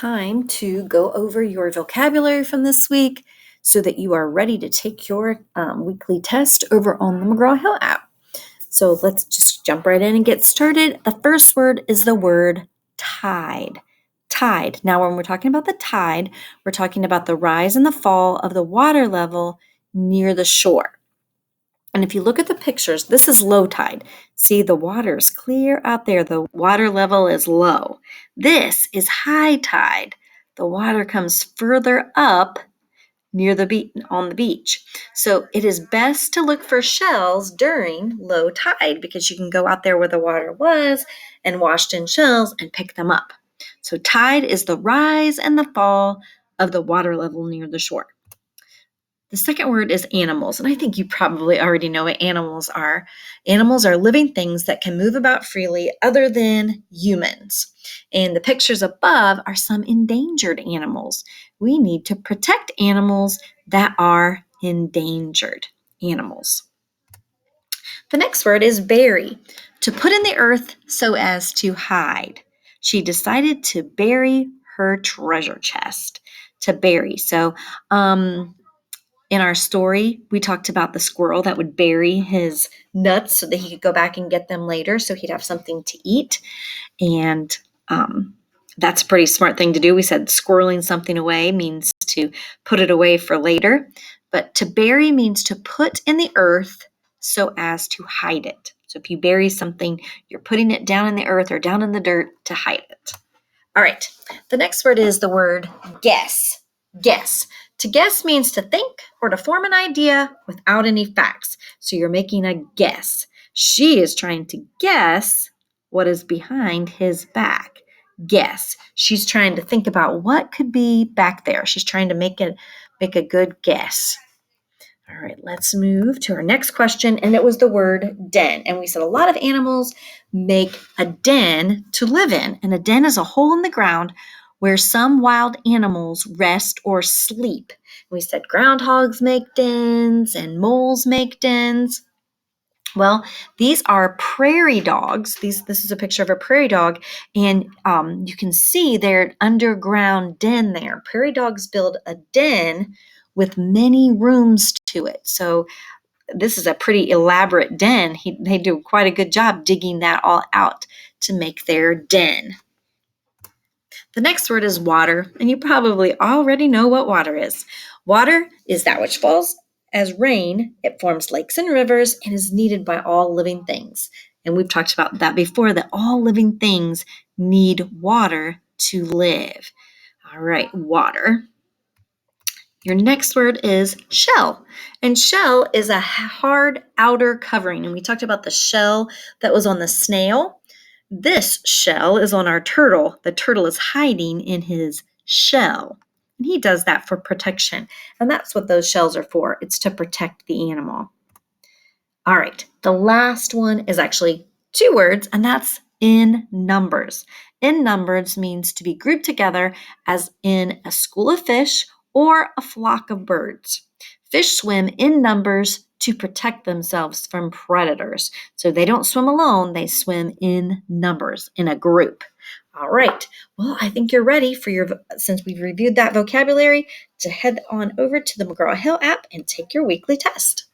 time to go over your vocabulary from this week so that you are ready to take your weekly test over on the McGraw-Hill app. So let's just jump right in and get started. The first word is the word tide. Tide. Now, when we're talking about the tide, we're talking about the rise and the fall of the water level near the shore. And if you look at the pictures, this is low tide. See, the water is clear out there. The water level is low. This is high tide. The water comes further up near the on the beach. So it is best to look for shells during low tide because you can go out there where the water was and washed in shells and pick them up. So tide is the rise and the fall of the water level near the shore. The second word is animals, and I think you probably already know what animals are. Animals are living things that can move about freely other than humans. And the pictures above are some endangered animals. We need to protect animals that are endangered animals. The next word is bury, to put in the earth so as to hide. She decided to bury her treasure chest, to bury. So, in our story, we talked about the squirrel that would bury his nuts so that he could go back and get them later so he'd have something to eat. And that's a pretty smart thing to do. We said squirreling something away means to put it away for later. But to bury means to put in the earth so as to hide it. So if you bury something, you're putting it down in the earth or down in the dirt to hide it. All right. The next word is the word guess. Guess. To guess means to think or to form an idea without any facts. So you're making a guess. She is trying to guess what is behind his back. Guess. She's trying to think about what could be back there. She's trying to make a good guess. All right, let's move to our next question, and it was the word den. And we said a lot of animals make a den to live in, and a den is a hole in the ground where some wild animals rest or sleep. We said groundhogs make dens and moles make dens. Well, these are prairie dogs. This is a picture of a prairie dog, and you can see their underground den there. Prairie dogs build a den with many rooms to it. So this is a pretty elaborate den. They do quite a good job digging that all out to make their den. The next word is water, and you probably already know what water is. Water is that which falls as rain. It forms lakes and rivers and is needed by all living things. And we've talked about that before, that all living things need water to live. All right, water. Your next word is shell. And shell is a hard outer covering. And we talked about the shell that was on the snail. This shell is on our turtle. The turtle is hiding in his shell. And he does that for protection. And that's what those shells are for. It's to protect the animal. All right. The last one is actually two words, and that's in numbers. In numbers means to be grouped together as in a school of fish or a flock of birds. Fish swim in numbers to protect themselves from predators. So they don't swim alone, they swim in numbers, in a group. All right. Well, I think you're ready since we've reviewed that vocabulary, to head on over to the McGraw-Hill app and take your weekly test.